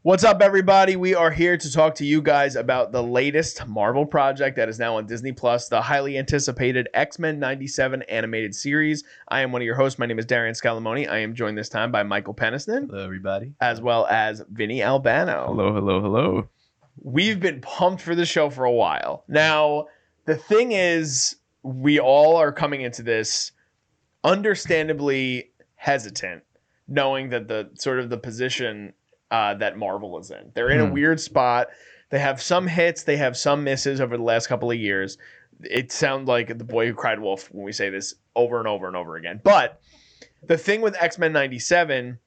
What's up, everybody? We are here to talk to you guys about the latest Marvel project that is now on Disney Plus, the highly anticipated X-Men 97 animated series. I am one of your hosts. My name is Darian Scalamoni. I am joined this time by Michael Peniston. Hello, everybody. As well as Vinny Albano. Hello. We've been pumped for the show for a while. Now, the thing is, we all are coming into this understandably hesitant, knowing that the position that Marvel is in. They're in a weird spot. They have some hits, they have some misses over the last couple of years. It sounds like the boy who cried wolf when we say this over and over and over again. But the thing with X-Men 97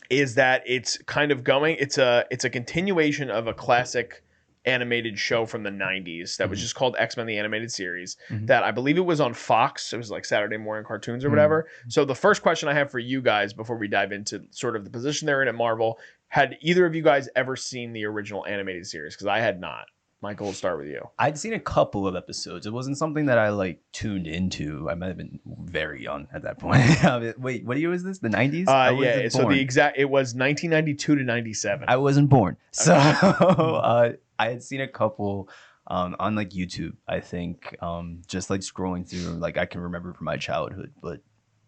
is that it's kind of going, it's a continuation of a classic animated show from the 90s that was just called X-Men the Animated Series, that I believe it was on Fox. It was like Saturday morning cartoons or whatever. So the first question I have for you guys before we dive into sort of the position they're in at Marvel, had either of you guys ever seen the original animated series? Because I had not. Michael, we'll start with you. I'd seen a couple of episodes. It wasn't something that I tuned into. I might have been very young at that point. Wait, what year was this? The 90s? Yeah. So it was 1992 to 97. I wasn't born. So I had seen a couple on like YouTube, I think, just like scrolling through, like I can remember from my childhood, but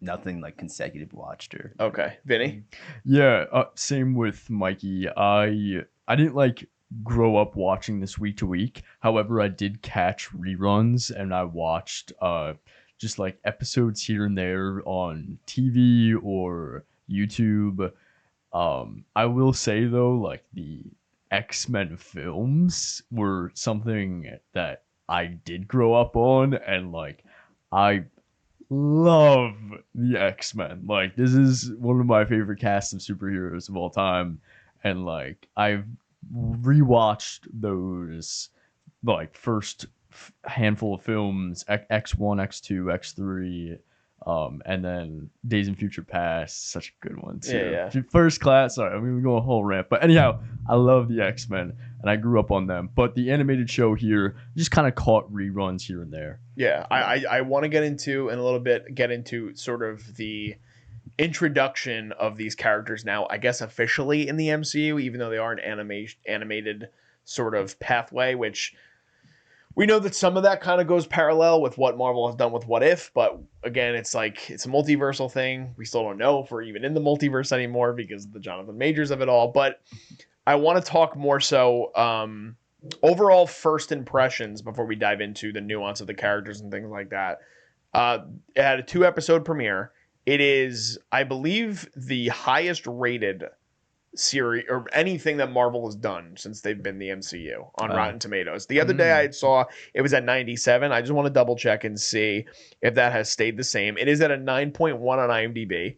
nothing like consecutive watched or. Okay. Vinny? Yeah, same with Mikey. I didn't like grow up watching this week to week. However, I did catch reruns and I watched just like episodes here and there on TV or YouTube. I will say though, like the X-Men films were something that I did grow up on, and like I love the X-Men. Like this is one of my favorite casts of superheroes of all time, and like I've rewatched those like first handful of films, X1, X2, X3, and then Days in Future Past, such a good one too. Yeah. First Class. Sorry, I mean we go a whole rant, but anyhow, I love the X-Men and I grew up on them. But the animated show here just kind of caught reruns here and there. Yeah, I want to get into sort of the introduction of these characters now, I guess officially in the MCU, even though they are an animated sort of pathway, which we know that some of that kind of goes parallel with what Marvel has done with What If, but again, it's like it's a multiversal thing. We still don't know if we're even in the multiverse anymore because of the Jonathan Majors of it all. But I want to talk more so overall first impressions before we dive into the nuance of the characters and things like that. It had a 2-episode premiere. It is, I believe, the highest rated series or anything that Marvel has done since they've been the MCU on Rotten Tomatoes. The other day I saw it was at 97. I just want to double check and see if that has stayed the same. It is at a 9.1 on IMDb,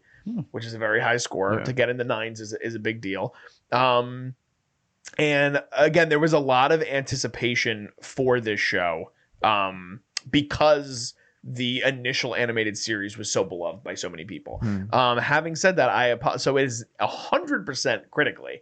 which is a very high score. Yeah. To get in the nines is a big deal. And again, there was a lot of anticipation for this show because the initial animated series was so beloved by so many people. Having said that, so it is 100% critically,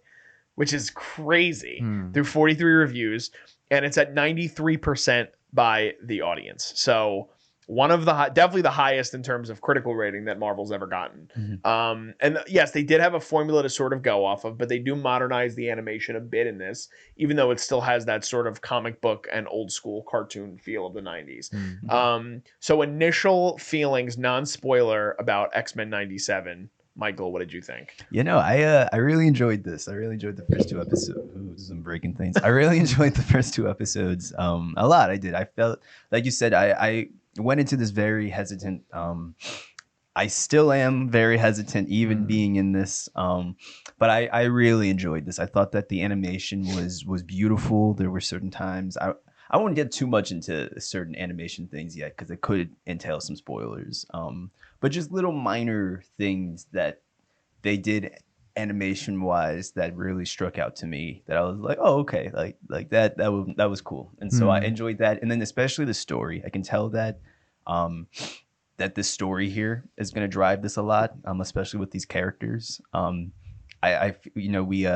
which is crazy, through 43 reviews, and it's at 93% by the audience. So one of the definitely the highest in terms of critical rating that Marvel's ever gotten. And yes, they did have a formula to sort of go off of, but they do modernize the animation a bit in this, even though it still has that sort of comic book and old school cartoon feel of the 90s. So initial feelings, non-spoiler, about X-Men 97. Michael, what did you think? You know, I really enjoyed this. I really enjoyed the first 2 episodes. Ooh, some breaking things. I really enjoyed the first 2 episodes a lot. I did. I felt, like you said, I went into this very hesitant. I still am very hesitant, even being in this. But I really enjoyed this. I thought that the animation was beautiful. There were certain times I won't get too much into certain animation things yet because it could entail some spoilers. But just little minor things that they did animation wise that really struck out to me, that I was like, oh, okay, like that was cool. And so I enjoyed that. And then especially the story, I can tell that that this story here is going to drive this a lot, especially with these characters. I you know, we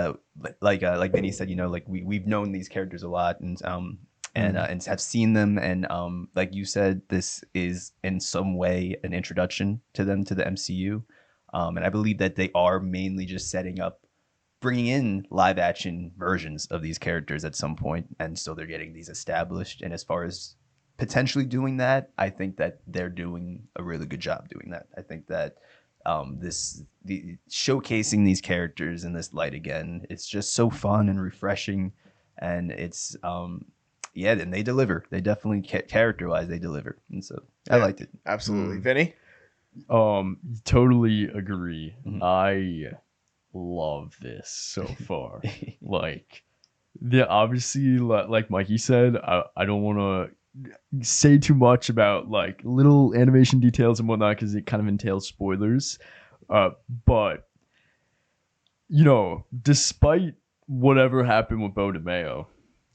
like Vinny said, you know, like we've known these characters a lot, and have seen them, and like you said, this is in some way an introduction to them to the MCU, and I believe that they are mainly just setting up bringing in live action versions of these characters at some point, and so they're getting these established. And as far as potentially doing that, I think that they're doing a really good job doing that. I think that the showcasing these characters in this light again, it's just so fun and refreshing, and it's yeah, and they deliver. They definitely character wise they deliver, and so I liked it. Absolutely. Vinny? Totally agree. Mhm. I love this so far. Like, obviously, like Mikey said, I don't want to say too much about like little animation details and whatnot because it kind of entails spoilers. But you know, despite whatever happened with Bo DeMeo,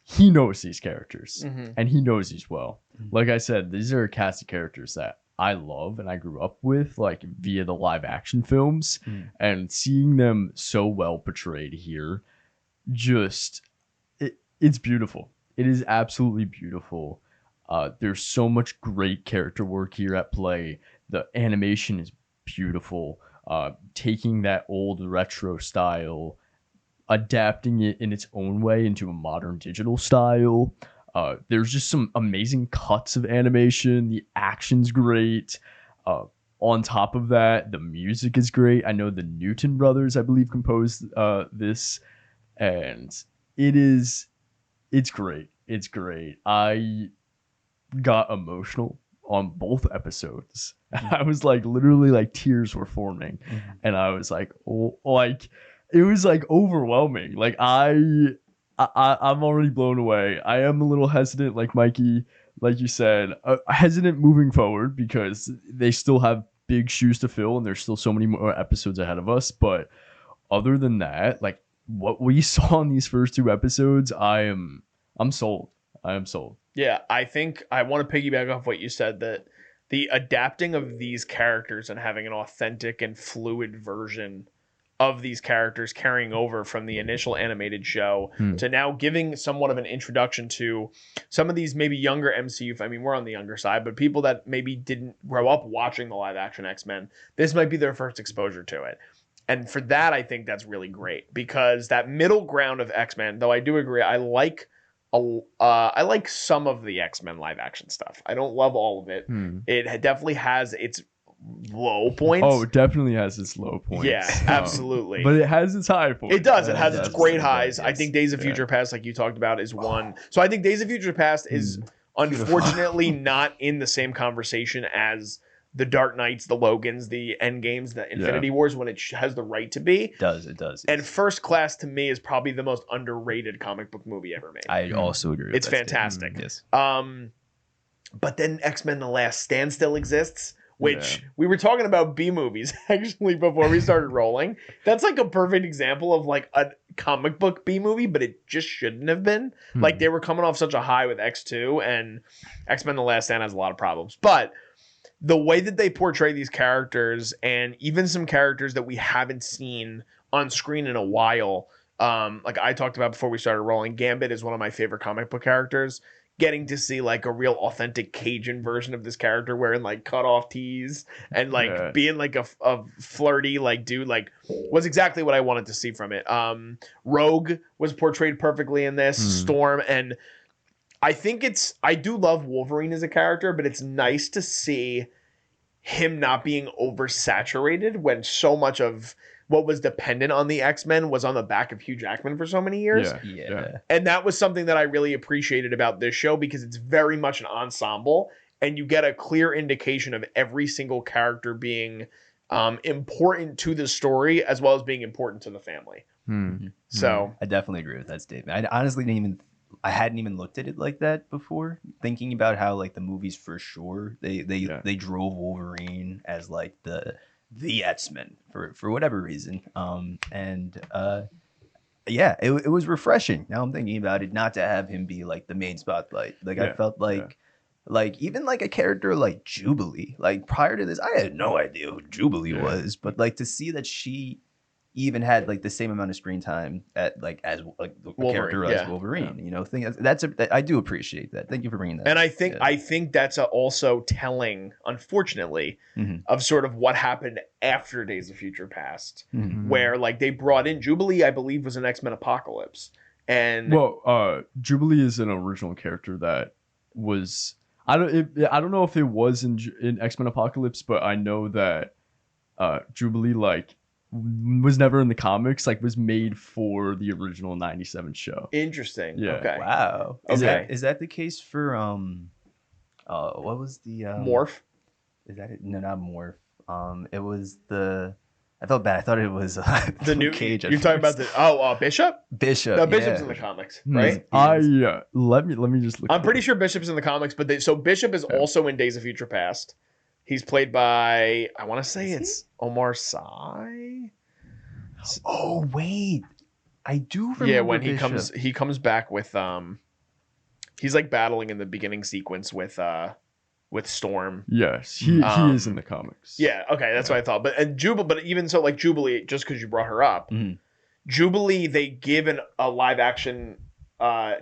he knows these characters Mhm. and he knows these well. Mhm. Like I said, these are a cast of characters that I love and I grew up with, like via the live action films, Mhm. and seeing them so well portrayed here, just it's beautiful. It is absolutely beautiful. There's so much great character work here at play. The animation is beautiful. Taking that old retro style, adapting it in its own way into a modern digital style. There's just some amazing cuts of animation. The action's great. On top of that, the music is great. I know the Newton brothers, I believe, composed this, and it's great. It's great. I got emotional on both episodes. I was like, literally, like tears were forming, and I was like, oh, like it was like overwhelming. Like I'm already blown away. I am a little hesitant, like Mikey, like you said, hesitant moving forward because they still have big shoes to fill, and there's still so many more episodes ahead of us. But other than that, like what we saw in these first 2 episodes, I'm sold. I am sold. Yeah, I think I want to piggyback off what you said, that the adapting of these characters and having an authentic and fluid version of these characters carrying over from the initial animated show to now giving somewhat of an introduction to some of these maybe younger MCU. I mean, we're on the younger side, but people that maybe didn't grow up watching the live action X-Men, this might be their first exposure to it. And for that, I think that's really great, because that middle ground of X-Men, though I do agree, I like some of the X-Men live action stuff. I don't love all of it. It definitely has its low points. Oh, it definitely has its low points. Yeah, absolutely. But it has its high points. It does. It has It its does. great It does, highs. I yes. think Days of Future Past, like you talked about, is one. So I think Days of Future Past is unfortunately not in the same conversation as the Dark Knights, the Logans, the Endgames, the Infinity Wars, when it has the right to be. It does. And First Class, to me, is probably the most underrated comic book movie ever made. I also agree with It's that fantastic. statement. Yes. But then X-Men The Last Stand still exists, which we were talking about B movies actually before we started rolling. That's like a perfect example of like a comic book B movie, but it just shouldn't have been. Like they were coming off such a high with X2, and X-Men The Last Stand has a lot of problems. But the way that they portray these characters, and even some characters that we haven't seen on screen in a while, like I talked about before we started rolling, Gambit is one of my favorite comic book characters. Getting to see like a real authentic Cajun version of this character wearing like cut off tees and like being like a flirty like dude, like was exactly what I wanted to see from it. Rogue was portrayed perfectly in this. Storm, and I think I do love Wolverine as a character, but it's nice to see him not being oversaturated when so much of what was dependent on the X-Men was on the back of Hugh Jackman for so many years. Yeah. And that was something that I really appreciated about this show, because it's very much an ensemble, and you get a clear indication of every single character being important to the story as well as being important to the family. So I definitely agree with that statement. I honestly I hadn't even looked at it like that before, thinking about how like the movies for sure they drove Wolverine as like the X-Men for whatever reason. Yeah, it was refreshing. Now I'm thinking about it, not to have him be like the main spotlight. Like I felt like even like a character like Jubilee, like prior to this, I had no idea who Jubilee was, but like to see that she even had like the same amount of screen time at like as like the Wolverine, character yeah. as Wolverine. You know, I do appreciate that. Thank you for bringing that. And I Yeah. think that's also telling, unfortunately, Mhm. of sort of what happened after Days of Future Past, Mhm. where like they brought in Jubilee, I believe, was an X-Men Apocalypse, and Well, Jubilee is an original character that was I don't know if it was in X-Men Apocalypse, but I know that Jubilee like was never in the comics, like was made for the original 97 show. interesting. Yeah. Okay. Wow. Okay. Is that the case for what was the Morph. Is that it? No, not Morph. It was the. I felt bad. I thought it was The new Cage. at You're talking about first. the Bishop? Bishop. No, Bishop's yeah. in the comics, Hmm. right? Let me just look. I'm pretty sure Bishop's in the comics, but so Bishop is Yeah. also in Days of Future Past. He's played by I want to say Is he? it's Omar Sy. Oh wait, I do remember. Yeah, when Bishop. he comes back with he's like battling in the beginning sequence with Storm. Yes, he is in the comics. Yeah, okay, that's what I thought. But even so, like Jubilee, just because you brought her up, Mhm. Jubilee, they give a live action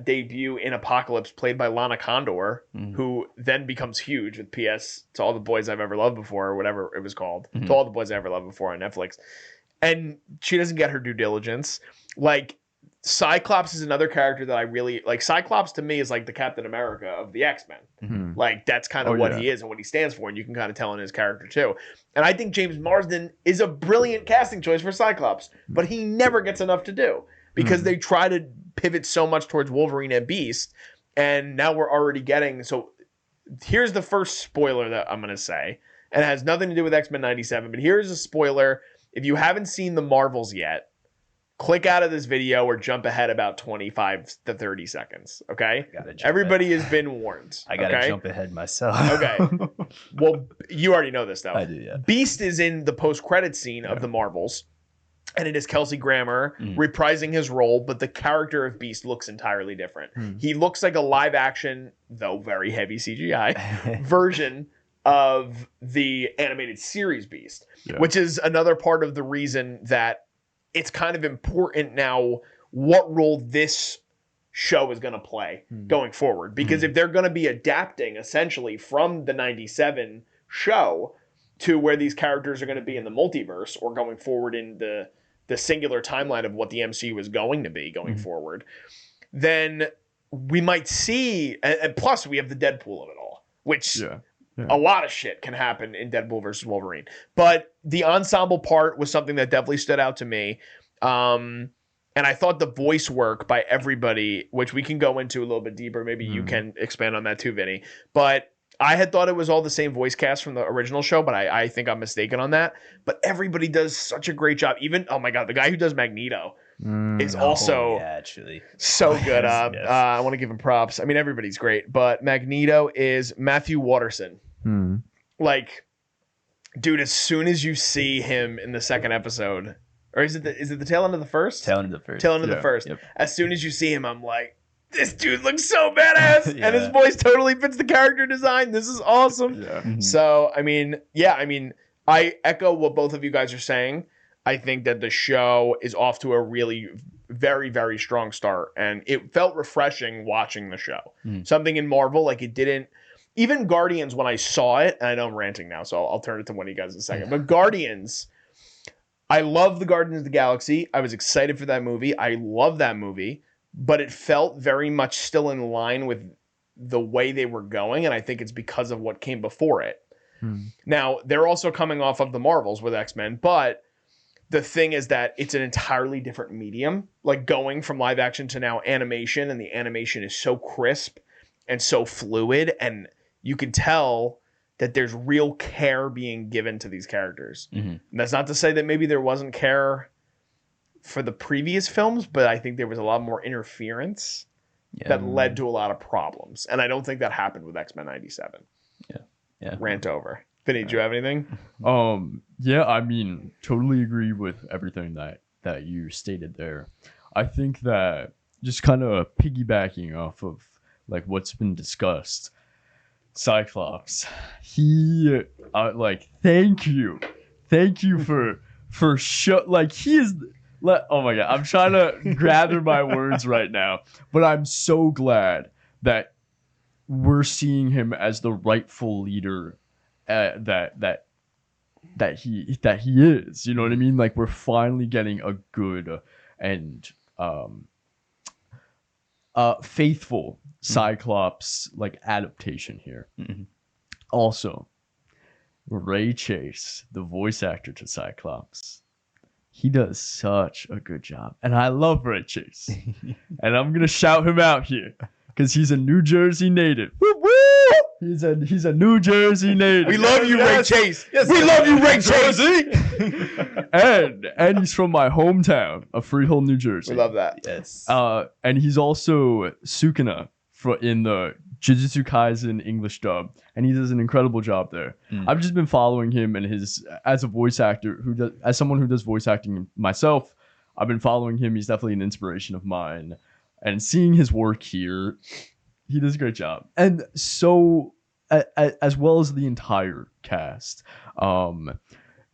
debut in Apocalypse, played by Lana Condor, Mhm. who then becomes huge with PS to All the Boys I've Ever Loved Before, or whatever it was called, Mhm. to All the Boys I Ever Loved Before on Netflix. And she doesn't get her due diligence. Like Cyclops is another character that I really like. Cyclops to me is like the Captain America of the X-Men. Hmm. Like that's kind of Oh, what yeah. he is and what he stands for, and you can kind of tell in his character too. And I think James Marsden is a brilliant casting choice for Cyclops, but he never gets enough to do because Mhm. they try to pivot so much towards Wolverine and Beast, and now we're already getting. So here's the first spoiler that I'm gonna say, and it has nothing to do with X-Men '97, but here's a spoiler. If you haven't seen the Marvels yet, click out of this video or jump ahead about 25 to 30 seconds. Okay. Gotta jump Everybody has been warned. I gotta okay? jump ahead myself. Okay. Well, you already know this though. I do. Yeah. Beast is in the post-credit scene of the Marvels, and it is Kelsey Grammer Mhm. reprising his role, but the character of Beast looks entirely different. Hmm. He looks like a live-action, though very heavy CGI, version of the animated series Beast, Yeah. which is another part of the reason that it's kind of important now what role this show is going to play Hmm. going forward. Because if they're going to be adapting essentially from the 97 show to where these characters are going to be in the multiverse or going forward in the singular timeline of what the MCU is going to be going forward, then we might see, and plus we have the Deadpool of it all, which Yeah. a lot of shit can happen in Deadpool versus Wolverine. But the ensemble part was something that definitely stood out to me. And I thought the voice work by everybody, which we can go into a little bit deeper, maybe you can expand on that too, Vinny. But I had thought it was all the same voice cast from the original show, but I think I'm mistaken on that. But everybody does such a great job. Even, oh my God, the guy who does Magneto is also Oh, yeah, actually. so good. Yes. I want to give him props. I mean, everybody's great, but Magneto is Matthew Watterson. Hmm. Like, dude, as soon as you see him in the second episode, or is it the tail end of the first? Tail end of the first. Tail end of the Yeah. first. Yep. As soon as you see him, I'm like, this dude looks so badass, and his Yeah. voice totally fits the character design. This is awesome. Yeah. Mhm. So, I mean, I echo what both of you guys are saying. I think that the show is off to a really very, very strong start, and it felt refreshing watching the show. Mm. Something in Marvel, like it didn't. Even Guardians, when I saw it, and I know I'm ranting now, so I'll turn it to one of you guys in a second. But Guardians, I love the Guardians of the Galaxy. I was excited for that movie. I love that movie, but it felt very much still in line with the way they were going, and I think it's because of what came before it. Hmm. Now, they're also coming off of the Marvels with X-Men, but the thing is that it's an entirely different medium, like going from live action to now animation, and the animation is so crisp and so fluid, and you can tell that there's real care being given to these characters. Mhm. And that's not to say that maybe there wasn't care for the previous films, but I think there was a lot more interference Yeah. that led to a lot of problems. And I don't think that happened with X-Men 97. Yeah. Rant over. Vinny, do you have anything? Yeah, I mean, totally agree with everything that you stated there. I think that just kind of piggybacking off of like what's been discussed, Cyclops, he thank you for sure. Like he is. Oh my god, I'm trying to gather my words right now, but I'm so glad that we're seeing him as the rightful leader that he is. You know what I mean? Like we're finally getting a good and faithful Cyclops like adaptation here. Mhm. Also, Ray Chase, the voice actor to Cyclops, he does such a good job, and I love Ray Chase, and I'm gonna shout him out here because he's a New Jersey native. Woo woo! He's a New Jersey native. We love you, Ray Chase. Yes, We love you, Ray Chase. and he's from my hometown of Freehold, New Jersey. We love that. Yes. And he's also Sukuna in the Jujutsu Kaisen English dub, and he does an incredible job there. I've just been following him and his as a voice actor as someone who does voice acting myself. I've been following him. He's definitely an inspiration of mine, and seeing his work here, he does a great job. And so, as well as the entire cast,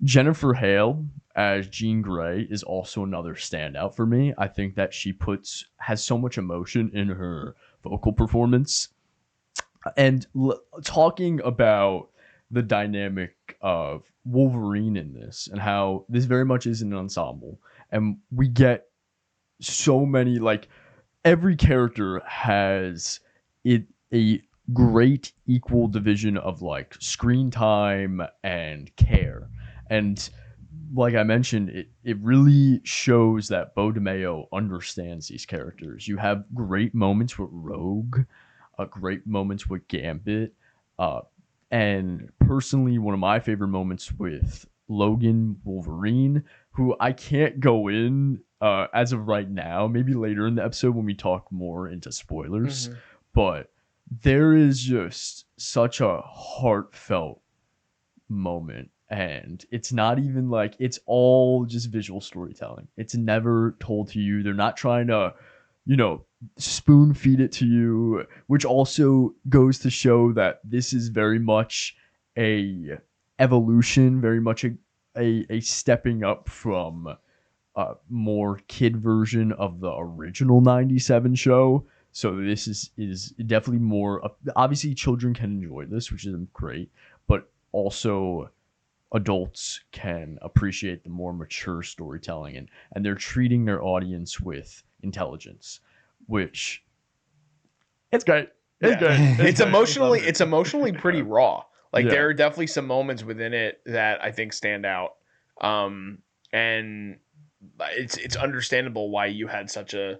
Jennifer Hale as Jean Grey is also another standout for me. I think that she has so much emotion in her vocal performance. And talking about the dynamic of Wolverine in this and how this very much is an ensemble, and we get so many, like every character has a great equal division of like screen time and care. And like I mentioned, it really shows that Beau DeMayo understands these characters. You have great moments with Rogue, great moments with Gambit, and personally, one of my favorite moments with Logan Wolverine, who I can't go in as of right now, maybe later in the episode when we talk more into spoilers, but there is just such a heartfelt moment. And it's not even like, it's all just visual storytelling. It's never told to you. They're not trying to, spoon feed it to you, which also goes to show that this is very much a evolution, very much a stepping up from a more kid version of the original 97 show. So this is definitely more, obviously children can enjoy this, which is great, but also adults can appreciate the more mature storytelling, and they're treating their audience with intelligence, which it's great. It's great. It's great. emotionally pretty raw. Like Yeah. there are definitely some moments within it that I think stand out. And it's understandable why you had such a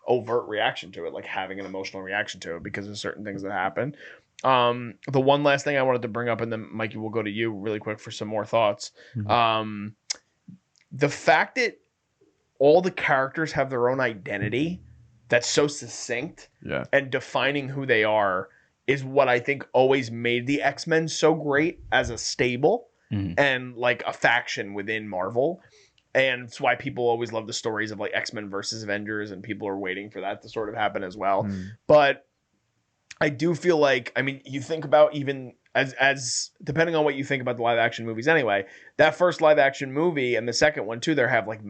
overt reaction to it, like having an emotional reaction to it because of certain things that happen. The one last thing I wanted to bring up, and then Mikey, we'll go to you really quick for some more thoughts. Mhm. The fact that all the characters have their own identity that's so succinct Yeah. and defining who they are is what I think always made the X-Men so great as a stable Mhm. and like a faction within Marvel. And it's why people always love the stories of like X-Men versus Avengers, and people are waiting for that to sort of happen as well. But I do feel like, I mean, you think about even as depending on what you think about the live action movies anyway, that first live action movie and the second one too, they all have like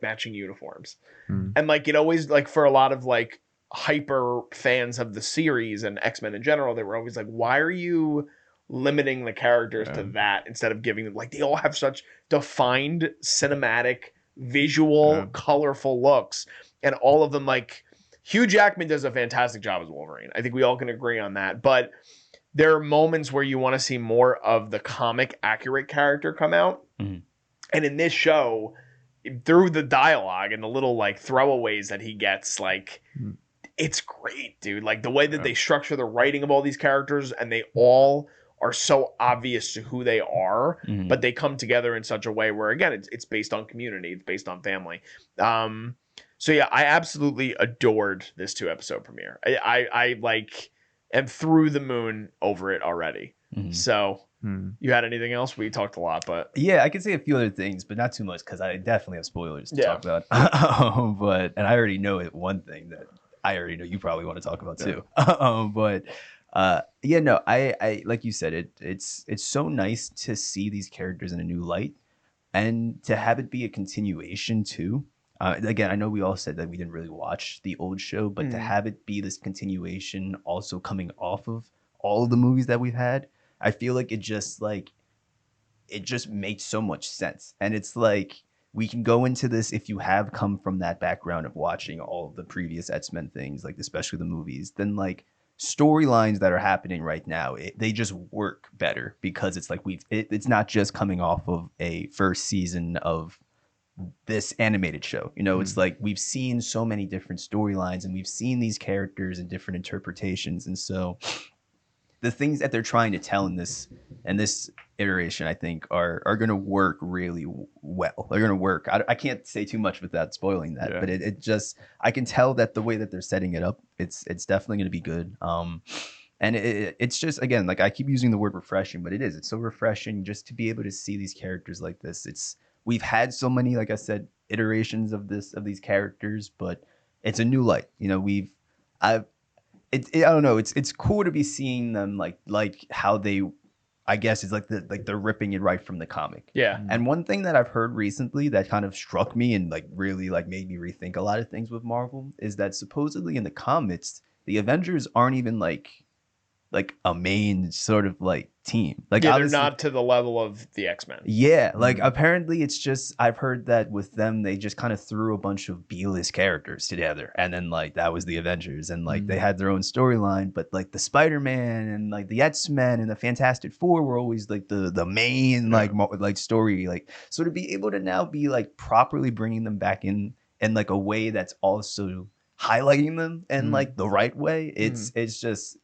matching uniforms. And like it always, like for a lot of like hyper fans of the series and X-Men in general, they were always like, why are you limiting the characters to that instead of giving them, like, they all have such defined cinematic visual colorful looks, and all of them, like Hugh Jackman does a fantastic job as Wolverine. I think we all can agree on that. But there are moments where you want to see more of the comic accurate character come out. Mhm. And in this show, through the dialogue and the little like throwaways that he gets, like it's great, dude. Like the way that they structure the writing of all these characters, and they all are so obvious to who they are, Mhm. but they come together in such a way where, again, it's based on community, it's based on family. So yeah, I absolutely adored this 2-episode premiere. I like am through the moon over it already. Mhm. So you had anything else? We talked a lot, but Yeah, I can say a few other things, but not too much because I definitely have spoilers to Yeah. talk about. And I already know one thing that I already know you probably want to talk about too. I like you said, it's so nice to see these characters in a new light. and to have it be a continuation too. Again, I know we all said that we didn't really watch the old show, but to have it be this continuation, also coming off of all of the movies that we've had, I feel like it just makes so much sense. And it's like we can go into this if you have come from that background of watching all of the previous X-Men things, like especially the movies, then like storylines that are happening right now, they just work better because it's like it's not just coming off of a first season of this animated show. It's like we've seen so many different storylines and we've seen these characters and different interpretations, and so the things that they're trying to tell in this iteration, I think, are going to work really well. They're going to work. I can't say too much without spoiling that, but it just, I can tell that the way that they're setting it up, it's definitely going to be good. And it's just, again, like I keep using the word refreshing, but it's so refreshing just to be able to see these characters like this. We've had so many, like I said, iterations of these characters, but it's a new light. I don't know. It's cool to be seeing them like how they, I guess, it's like they're ripping it right from the comic. Yeah. And one thing that I've heard recently that kind of struck me and like really like made me rethink a lot of things with Marvel is that supposedly in the comics, the Avengers aren't even like a main sort of like team. Like they're not to the level of the X-Men. Yeah, like apparently it's just, I've heard that with them they just kind of threw a bunch of B-list characters together and then like that was the Avengers, and like they had their own storyline, but like the Spider-Man and like the X-Men and the Fantastic Four were always like the main like story. Like, so to be able to now be like properly bringing them back in like a way that's also highlighting them in like the right way, it's just,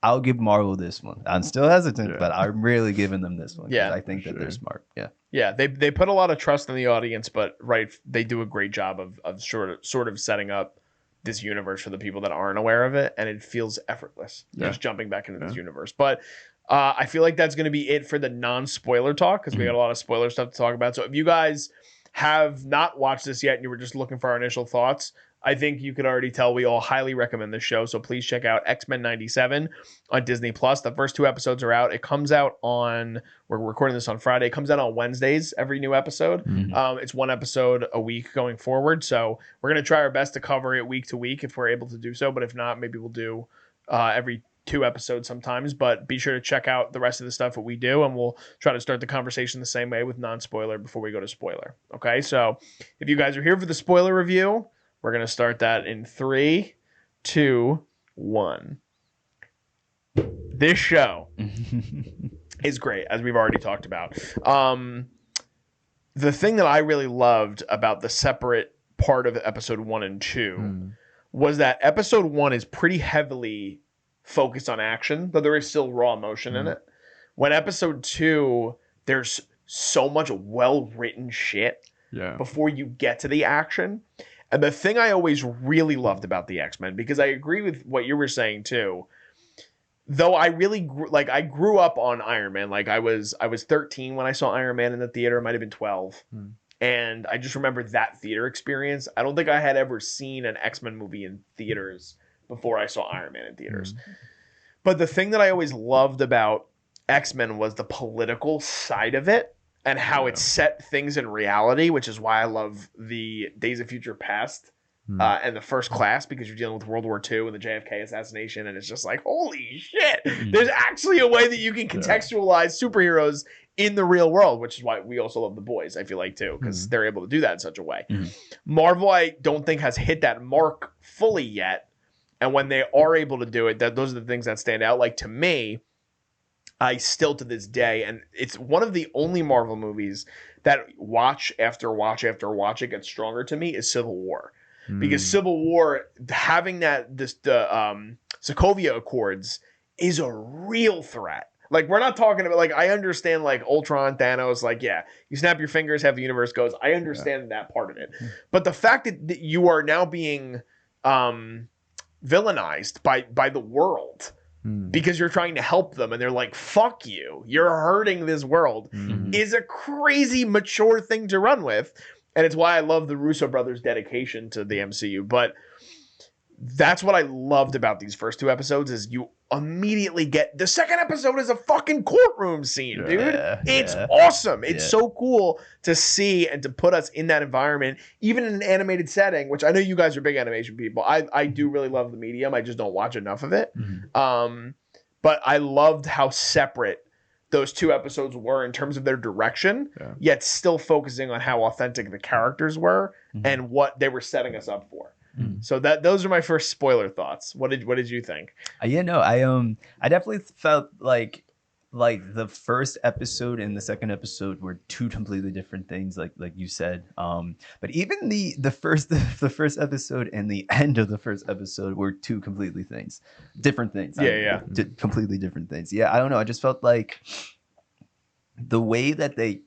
I'll give Marvel this one. I'm still hesitant, but I'm really giving them this one. Yeah, I think that they're smart. Yeah, they put a lot of trust in the audience, but they do a great job of sort of setting up this universe for the people that aren't aware of it, and it feels effortless just jumping back into this universe. But I feel like that's going to be it for the non-spoiler talk, because we got a lot of spoiler stuff to talk about. So if you guys have not watched this yet and you were just looking for our initial thoughts, I think you could already tell we all highly recommend this show. So please check out X-Men 97 on Disney Plus. The first 2 episodes are out. It comes out we're recording this on Friday. It comes out on Wednesdays, every new episode. It's 1 episode a week going forward. So we're going to try our best to cover it week to week if we're able to do so. But if not, maybe we'll do every 2 episodes sometimes. But be sure to check out the rest of the stuff that we do, and we'll try to start the conversation the same way with non-spoiler before we go to spoiler. Okay, so if you guys are here for the spoiler review, we're going to start that in 3, 2, 1. This show is great, as we've already talked about. The thing that I really loved about the separate part of episode 1 and 2 was that episode 1 is pretty heavily focused on action, but there is still raw emotion in it. When episode 2, there's so much well-written shit before you get to the action. And the thing I always really loved about the X-Men, because I agree with what you were saying too, though I really I grew up on Iron Man. Like I was 13 when I saw Iron Man in the theater. It might have been 12. And I just remember that theater experience. I don't think I had ever seen an X-Men movie in theaters before I saw Iron Man in theaters. But the thing that I always loved about X-Men was the political side of it, and how it set things in reality, which is why I love the Days of Future Past and the First Class, because you're dealing with World War II and the JFK assassination, and it's just like, holy shit, there's actually a way that you can contextualize superheroes in the real world, which is why we also love The Boys, I feel like, too, because they're able to do that in such a way. Marvel, I don't think, has hit that mark fully yet, and when they are able to do it, those are the things that stand out. Like, to me, I still to this day, and it's one of the only Marvel movies that watch after watch after watch, it gets stronger to me, is Civil War. Because Civil War, having the Sokovia Accords is a real threat. Like, we're not talking about, like, I understand, like, Ultron, Thanos, like, yeah, you snap your fingers, half the universe goes. I understand that part of it. But the fact that you are now being villainized by the world because you're trying to help them, and they're like, fuck you, you're hurting this world, is a crazy mature thing to run with. And it's why I love the Russo brothers' dedication to the MCU. But that's what I loved about these first 2 episodes is you immediately get the second episode is a fucking courtroom scene, dude. Yeah, It's yeah. awesome. It's Yeah. so cool to see and to put us in that environment, even in an animated setting, which I know you guys are big animation people. I do really love the medium. I just don't watch enough of it. But I loved how separate those 2 episodes were in terms of their direction, yet still focusing on how authentic the characters were and what they were setting us up for. So those are my first spoiler thoughts. What did you think? Yeah, no, I definitely felt like the first episode and the second episode were two completely different things, like you said. But even the first episode and the end of the first episode were two completely different things. Completely different things. Yeah, I don't know. I just felt like the way that they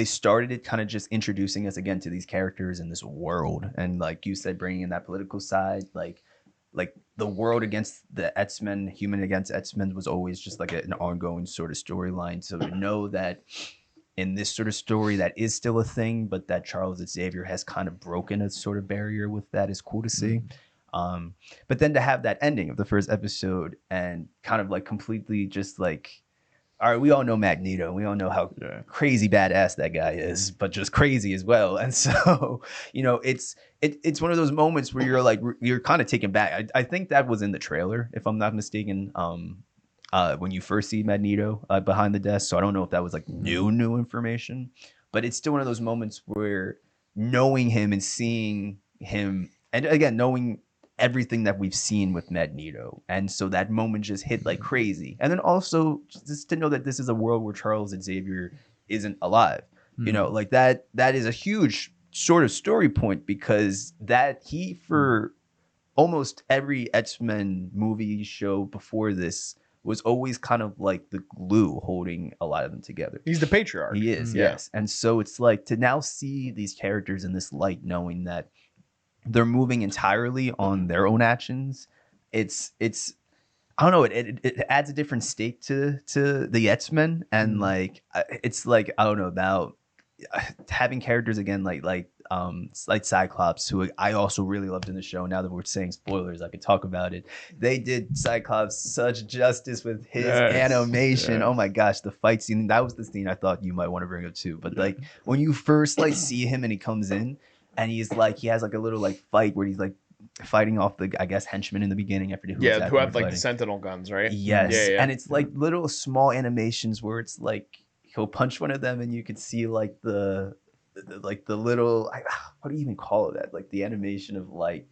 started it, kind of just introducing us again to these characters in this world, and like you said, bringing in that political side, like the world against the X-Men, human against X-Men, was always just like an ongoing sort of storyline. So to know that in this sort of story that is still a thing, but that Charles Xavier has kind of broken a sort of barrier with that is cool to see. But then to have that ending of the first episode and kind of like completely just like, all right, we all know Magneto. We all know how crazy badass that guy is, but just crazy as well. And so, you know, it's one of those moments where you're like, you're kind of taken back. I think that was in the trailer, if I'm not mistaken, when you first see Magneto behind the desk. So I don't know if that was like new information, but it's still one of those moments where knowing him and seeing him, and again, knowing everything that we've seen with Magneto, and so that moment just hit like crazy. And then also just to know that this is a world where Charles Xavier isn't alive, you know, like that is a huge sort of story point, because that he, for almost every X-Men movie show before this, was always kind of like the glue holding a lot of them together. He's the patriarch. He is, yes. And so it's like to now see these characters in this light, knowing that they're moving entirely on their own actions. It's I don't know, it adds a different stake to the X-Men, and like it's like, I don't know, about having characters again like Cyclops, who I also really loved in the show. Now that we're saying spoilers, I could talk about it. They did Cyclops such justice with his animation. Oh my gosh, the fight scene, that was the scene I thought you might want to bring up too. But like when you first like see him and he comes in, and he's like, he has like a little like fight where he's like fighting off the, I guess, henchmen in the beginning. I forget who exactly who have like fighting. the Sentinel guns, right? Yes. Yeah. And it's like little small animations where it's like he'll punch one of them and you could see like the little, what do you even call it? Like the animation of like,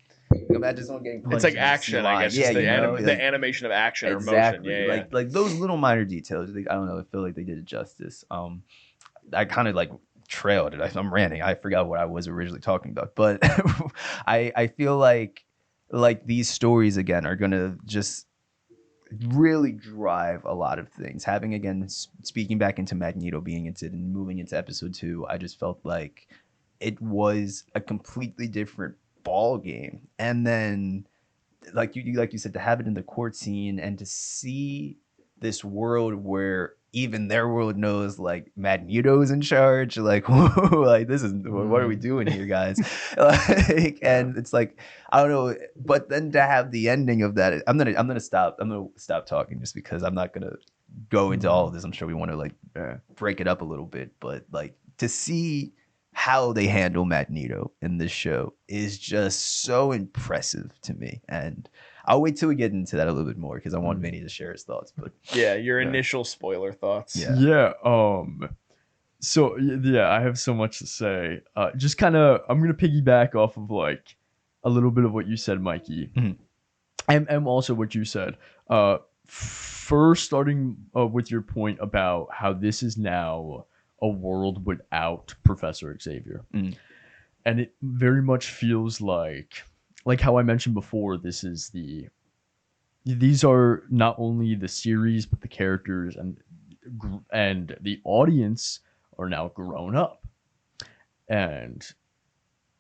imagine someone getting punched. It's like action, I guess. Yeah, the animation of action or motion. Yeah, like those little minor details. I don't know. I feel like they did it justice. I kind of like trailed it. I'm ranting. I forgot what I was originally talking about, but I feel like these stories again are gonna just really drive a lot of things. Having, again, speaking back into Magneto being into and moving into episode 2, I just felt like it was a completely different ball game. And then like you said, to have it in the court scene and to see this world where even their world knows like Magneto's in charge, like like this is, what are we doing here, guys? Like, and it's like, I don't know, but then to have the ending of that, I'm gonna stop talking, just because I'm not gonna go into all of this. I'm sure we want to like break it up a little bit, but like to see how they handle Magneto in this show is just so impressive to me. And I'll wait till we get into that a little bit more, because I want Vinny to share his thoughts. But yeah, your initial spoiler thoughts. So yeah, I have so much to say. Just kind of, I'm gonna piggyback off of like a little bit of what you said, Mikey, and also what you said. First, starting with your point about how this is now a world without Professor Xavier, and it very much feels like how I mentioned before. These are not only the series, but the characters and the audience are now grown up, and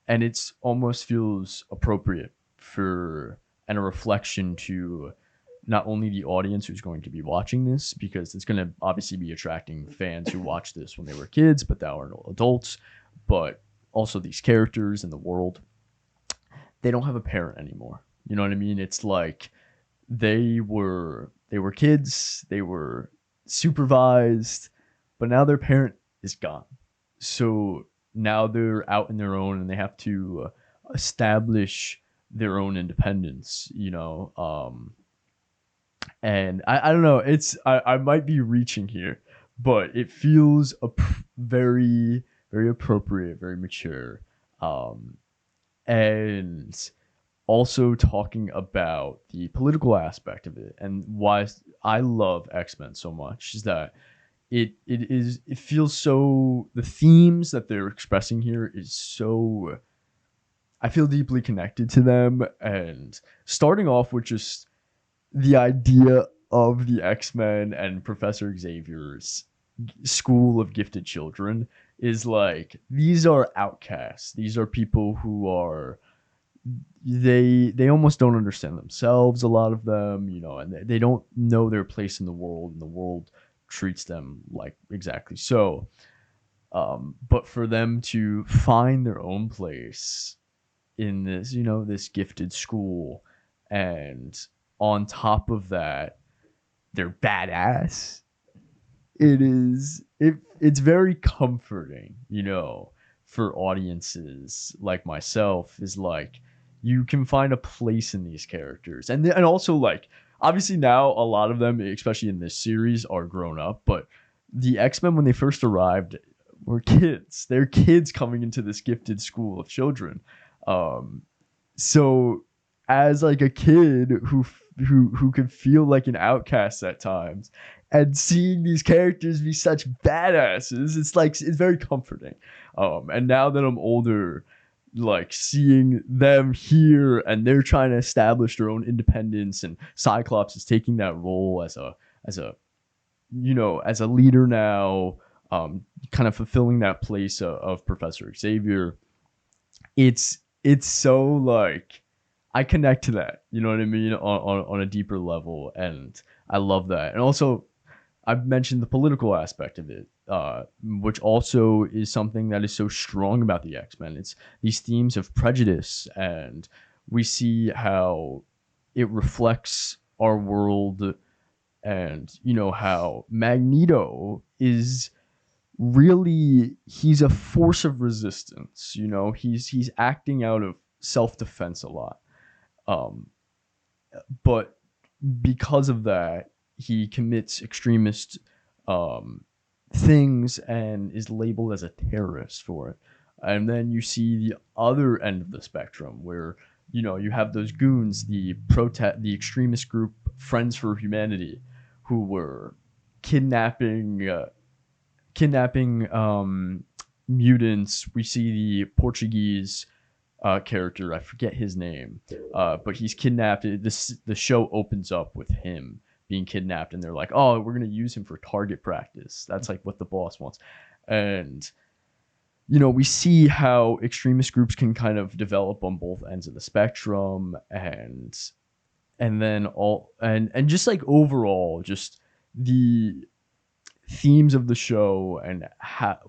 it's almost feels appropriate and a reflection to not only the audience who's going to be watching this, because it's going to obviously be attracting fans who watched this when they were kids but now are adults, but also these characters in the world. They don't have a parent anymore. You know what I mean? It's like they were kids, they were supervised, but now their parent is gone. So now they're out in their own and they have to establish their own independence, and I don't know, I might be reaching here, but it feels very, very appropriate, very mature. And also talking about the political aspect of it and why I love X-Men so much is that it feels so, the themes that they're expressing here is so, I feel deeply connected to them. And starting off with just the idea of the X-Men and Professor Xavier's school of gifted children is like, these are outcasts, these are people who are, they almost don't understand themselves, a lot of them, and they don't know their place in the world, and the world treats them like exactly so. But for them to find their own place in this, this gifted school, and on top of that, they're badass. It's very comforting, for audiences like myself, is like, you can find a place in these characters. And also, like, obviously now a lot of them, especially in this series, are grown up, but the X-Men, when they first arrived, were kids. They're kids coming into this gifted school of children. So as like a kid who could feel like an outcast at times, and seeing these characters be such badasses, it's very comforting. And now that I'm older, like, seeing them here and they're trying to establish their own independence, and Cyclops is taking that role as a leader now, kind of fulfilling that place of Professor Xavier. It's so, like, I connect to that, you know what I mean, on a deeper level, and I love that. And also, I've mentioned the political aspect of it, which also is something that is so strong about the X-Men. It's these themes of prejudice, and we see how it reflects our world, and how Magneto is really, he's a force of resistance. He's acting out of self-defense a lot, but because of that, he commits extremist things and is labeled as a terrorist for it. And then you see the other end of the spectrum, where you have those goons, the extremist group Friends for Humanity, who were kidnapping mutants. We see the Portuguese character, I forget his name, but he's kidnapped. The show opens up with him being kidnapped, and they're like, oh, we're going to use him for target practice. That's like what the boss wants. And we see how extremist groups can kind of develop on both ends of the spectrum, and then and just like overall, just the themes of the show, and how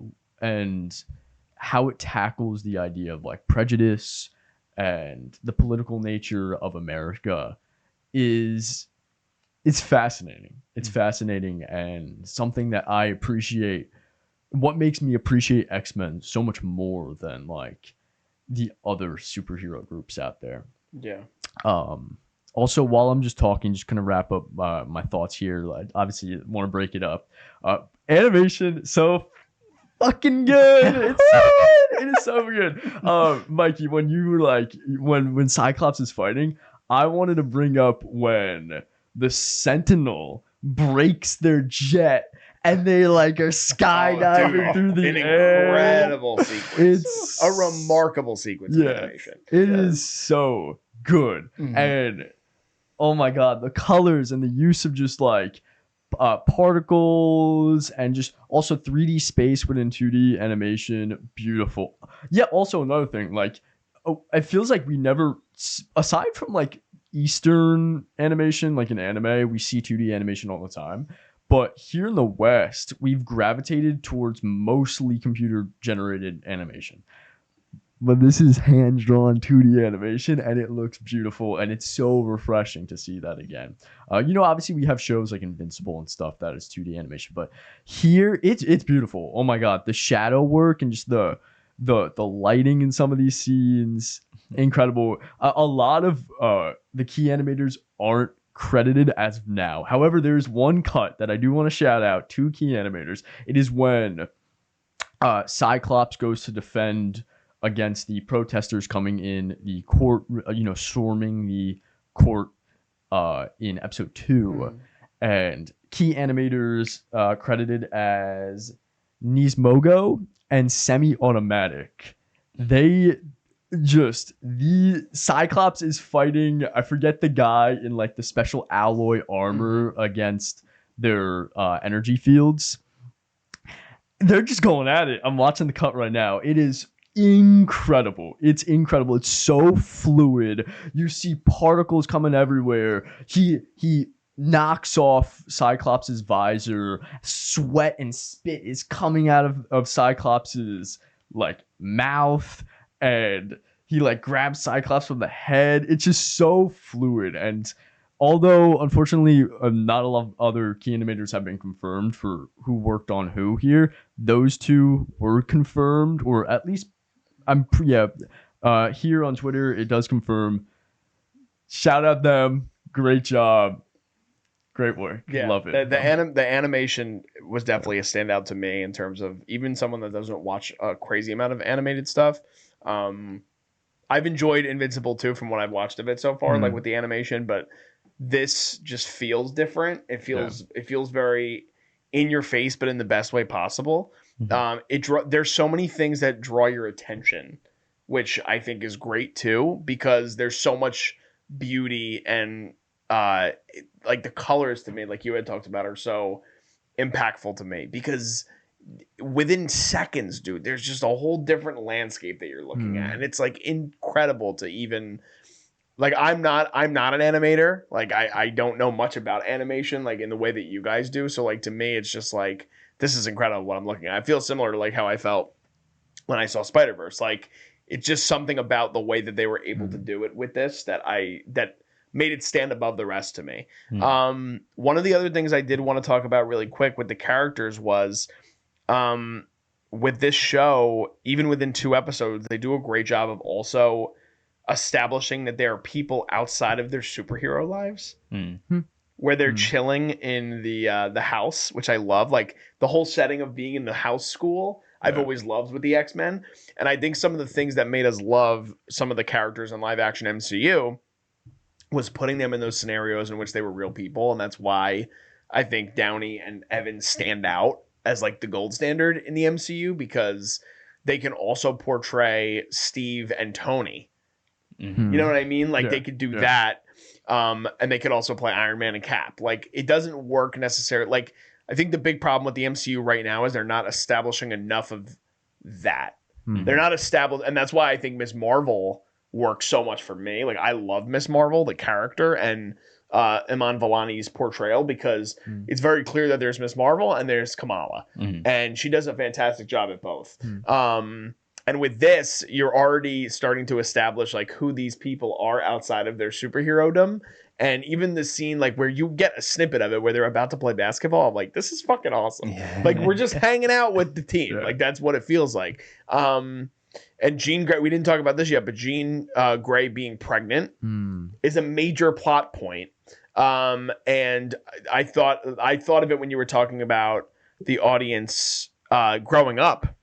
it tackles the idea of like prejudice and the political nature of America it's fascinating. It's fascinating, and something that I appreciate. What makes me appreciate X-Men so much more than like the other superhero groups out there. Yeah. Also, while I'm just talking, just gonna wrap up my thoughts here. Obviously, want to break it up. Animation, so fucking good. It's so good. It is so good. Mikey, when you were like, when Cyclops is fighting, I wanted to bring up when the Sentinel breaks their jet and they like are skydiving through the air. Incredible sequence. It's a remarkable sequence of animation. It is so good. Mm-hmm. And oh my god, the colors and the use of just like particles, and just also 3D space within 2D animation, beautiful. Yeah, also another thing, like, it feels like we never, aside from like Eastern animation, like in anime, we see 2D animation all the time. But here in the West, we've gravitated towards mostly computer generated animation. but this is hand-drawn 2D animation, and it looks beautiful, and it's so refreshing to see that again. Obviously we have shows like Invincible and stuff that is 2D animation, but here it's beautiful. Oh my god, the shadow work and just the lighting in some of these scenes, incredible. A lot of the key animators aren't credited as of now. However, there's one cut that I do want to shout out to key animators. It is when Cyclops goes to defend against the protesters coming in the court, storming the court in episode 2. And key animators credited as Nismogo and Semi-Automatic. The Cyclops is fighting, I forget the guy in like the special alloy armor against their energy fields. They're just going at it. I'm watching the cut right now. It is incredible. It's incredible. It's so fluid. You see particles coming everywhere. He knocks off Cyclops's visor. Sweat and spit is coming out of Cyclops's like mouth, and he like grabs Cyclops from the head. It's just so fluid. And although unfortunately not a lot of other key animators have been confirmed for who worked on who here, those two were confirmed, or at least here on Twitter it does confirm. Shout out them. Great job. Great work. Yeah, love it. The animation was definitely a standout to me in terms of even someone that doesn't watch a crazy amount of animated stuff. I've enjoyed Invincible too from what I've watched of it so far, like with the animation, but this just feels different. It feels very in your face, but in the best way possible. There's so many things that draw your attention, which I think is great too, because there's so much beauty and like the colors to me, like you had talked about, are so impactful to me because within seconds, dude, there's just a whole different landscape that you're looking at, and it's like incredible to even like I'm not an animator, like I don't know much about animation like in the way that you guys do, so like to me it's just like this is incredible what I'm looking at. I feel similar to like how I felt when I saw Spider-Verse. Like it's just something about the way that they were able to do it with this that made it stand above the rest to me. One of the other things I did want to talk about really quick with the characters was with this show, even within 2 episodes, they do a great job of also establishing that there are people outside of their superhero lives where they're chilling in the house, which I love. Like the whole setting of being in the house school, I've always loved with the X-Men. And I think some of the things that made us love some of the characters in live action MCU was putting them in those scenarios in which they were real people. And that's why I think Downey and Evans stand out as like the gold standard in the MCU, because they can also portray Steve and Tony. You know what I mean? Like they could do that. And they could also play Iron Man and Cap. Like it doesn't work necessarily. Like I think the big problem with the MCU right now is they're not establishing enough of that. They're not established. And that's why I think Ms. Marvel works so much for me. Like I love Ms. Marvel, the character, and Iman Vellani's portrayal, because it's very clear that there's Ms. Marvel and there's Kamala, and she does a fantastic job at both. And with this, you're already starting to establish like who these people are outside of their superhero-dom. And even the scene like where you get a snippet of it where they're about to play basketball, I'm like, this is fucking awesome. Like we're just hanging out with the team. Like that's what it feels like. And Jean Grey, we didn't talk about this yet, but Jean Grey being pregnant is a major plot point. And I thought of it when you were talking about the audience growing up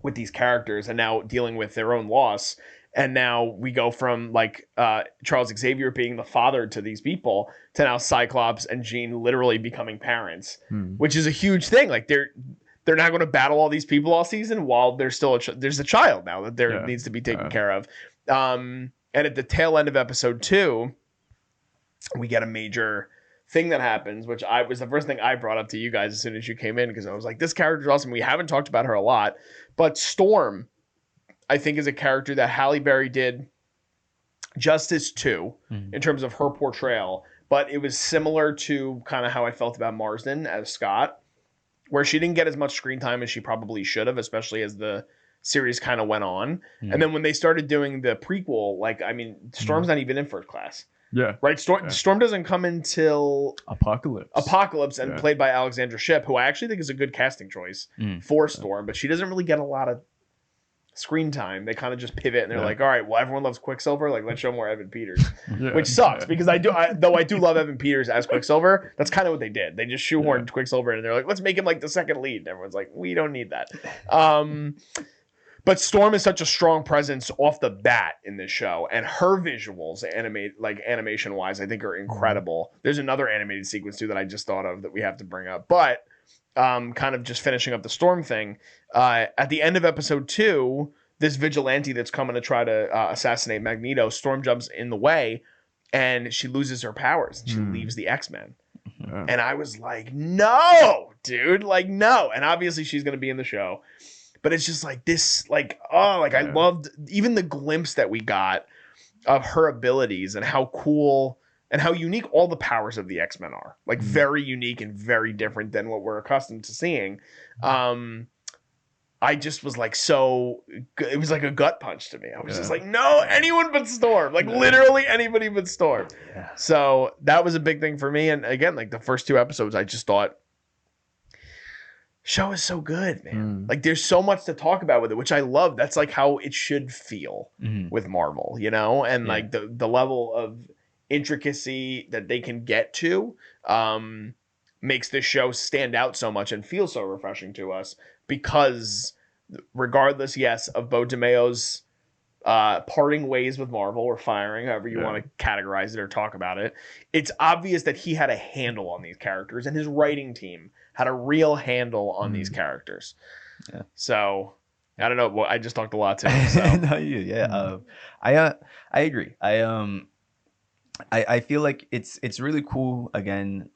with these characters and now dealing with their own loss. And now we go from like Charles Xavier being the father to these people to now Cyclops and Jean literally becoming parents, which is a huge thing. Like they're not going to battle all these people all season while there's still there's a child now that needs to be taken care of. And at the tail end of episode 2, we get a major thing that happens, which was the first thing I brought up to you guys as soon as you came in, because I was like, this character is awesome. We haven't talked about her a lot, but Storm, I think, is a character that Halle Berry did justice to in terms of her portrayal, but it was similar to kind of how I felt about Marsden as Scott, where she didn't get as much screen time as she probably should have, especially as the series kind of went on. Mhm. And then when they started doing the prequel, like, I mean, Storm's not even in First Class, Yeah. right? Yeah. Storm doesn't come until Apocalypse. and Yeah. played by Alexandra Shipp, who I actually think is a good casting choice for Storm, but she doesn't really get a lot of screen time. They kind of just pivot and they're like, all right, well, everyone loves Quicksilver, like let's show more Evan Peters. Yeah. Which sucks because I do love Evan Peters as Quicksilver. That's kind of what they did. They just shoehorned Quicksilver in and they're like, let's make him like the second lead. And everyone's like, we don't need that. But Storm is such a strong presence off the bat in this show, and her visuals, animation wise, I think are incredible. There's another animated sequence too that I just thought of that we have to bring up. But kind of just finishing up the Storm thing, at the end of episode 2, this vigilante that's coming to try to assassinate Magneto, Storm jumps in the way, and she loses her powers. And she leaves the X-Men. Yeah. And I was like, no, dude, like, no. And obviously she's going to be in the show. But it's just like this, like, oh, like I loved even the glimpse that we got of her abilities and how cool and how unique all the powers of the X-Men are. Like very unique and very different than what we're accustomed to seeing. I just was like, it was like a gut punch to me. I was just like, no, anyone but Storm. Like literally anybody but Storm. Yeah. So that was a big thing for me. And again, like the first 2 episodes, I just thought, show is so good, man. Like there's so much to talk about with it, which I love. That's like how it should feel with Marvel, you know? And like the level of intricacy that they can get to makes this show stand out so much and feel so refreshing to us because regardless, yes, of Bo DeMeo's parting ways with Marvel or firing, however you want to categorize it or talk about it, it's obvious that he had a handle on these characters and his writing team had a real handle on these characters. Yeah. So I don't know. Well, I just talked a lot too. So. No, I agree. I feel like it's really cool. Again,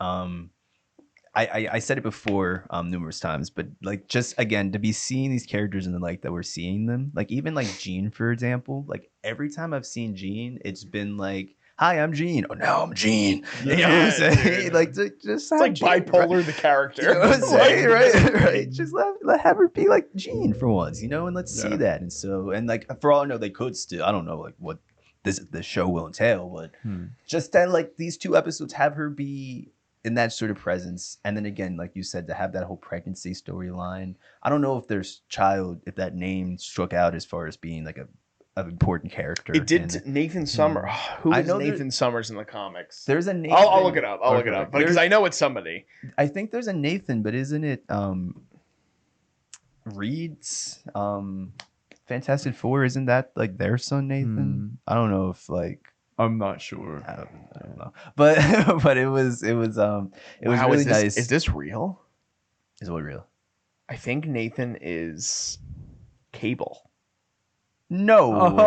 I said it before numerous times, but like just again to be seeing these characters in the light that we're seeing them, like even like Jean, for example, like every time I've seen Jean, it's been like, hi, I'm Jean. Oh, now I'm Jean. You know what I'm saying? Dude. Like just it's like Jean, bipolar right? the character. You know what I'm saying? Right. Just let have her be like Jean for once, you know, and let's see that. And so, and like for all I know, they could still, I don't know like what this show will entail, but just that like these 2 episodes have her be in that sort of presence, and then again, like you said, to have that whole pregnancy storyline. I don't know if if that name struck out as far as being like an important character. It did. Nathan Summers. Who is Nathan Summers in the comics? There's a Nathan. I'll look it up. I'll look it up because I know it's somebody. I think there's a Nathan, but isn't it Reed's Fantastic Four? Isn't that like their son Nathan? I don't know if like. I'm not sure. I don't know. But it was really nice. Is this real? Is what real? I think Nathan is Cable. No way.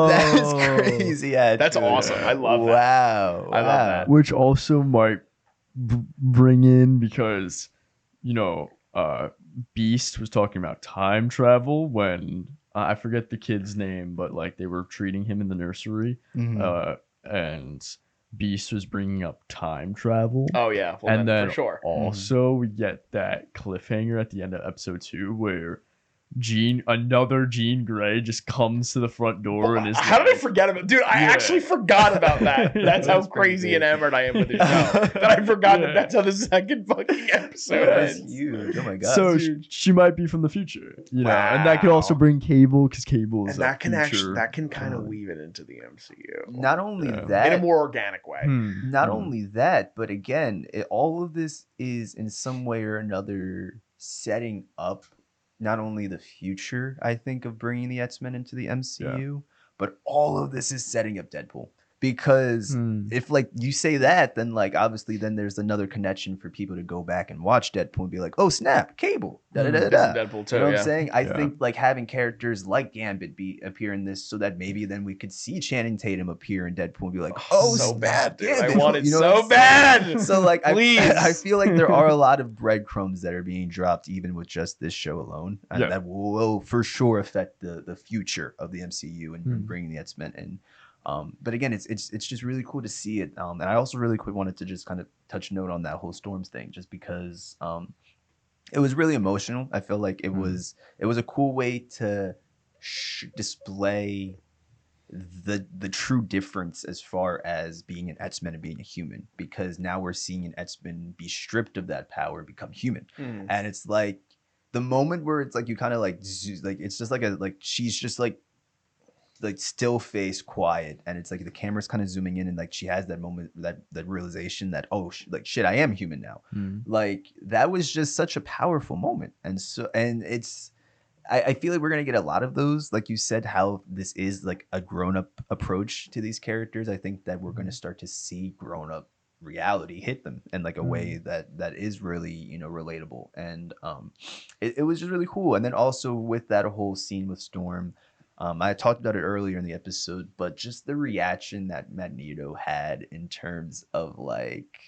That's crazy. Yeah, that's awesome. I love that. Wow. I love that. Which also might bring in because, you know, Beast was talking about time travel when I forget the kid's name, but like they were treating him in the nursery, and Beast was bringing up time travel. Oh yeah, well, and then for sure. Also we get that cliffhanger at the end of episode 2 where another Jean Grey just comes to the front door and is how like, did I forget about dude I actually forgot about that. That's how crazy enamored I am with this show that I forgot that that's how the second fucking episode That's ends. huge. Oh my god. So she might be from the future, you know, and that could also bring Cable because Cable is and that can future. actually that can kind of weave it into the MCU not only that in a more organic way. Not only that, but again, all of this is in some way or another setting up not only the future, I think, of bringing the X-Men into the MCU, but all of this is setting up Deadpool. Because if like you say that, then like obviously then there's another connection for people to go back and watch Deadpool and be like, oh snap, Cable, Deadpool too. You know what I'm saying? I think like having characters like Gambit appear in this, so that maybe then we could see Channing Tatum appear in Deadpool and be like, oh, so bad, dude. Gambit. I want it You know so bad. So like, Please. I feel like there are a lot of breadcrumbs that are being dropped even with just this show alone, and that will for sure affect the future of the MCU and bringing the X-Men in. But again, it's just really cool to see it. And I also really quick wanted to just kind of touch note on that whole Storms thing, just because it was really emotional. I feel like it Mm. was a cool way to display the true difference as far as being an X-Men and being a human, because now we're seeing an X-Men be stripped of that power, become human. And it's like the moment where it's like you kind of like like it's just like she's just like still face quiet, and it's like the camera's kind of zooming in, and like she has that moment, that realization that like shit, I am human now. Mm. Like that was just such a powerful moment. And so, and it's I feel like we're gonna get a lot of those, like you said, how this is like a grown-up approach to these characters. I think that we're gonna start to see grown-up reality hit them in like a way that is really, you know, relatable. And it was just really cool. And then also with that whole scene with Storm, I talked about it earlier in the episode, but just the reaction that Magneto had in terms of like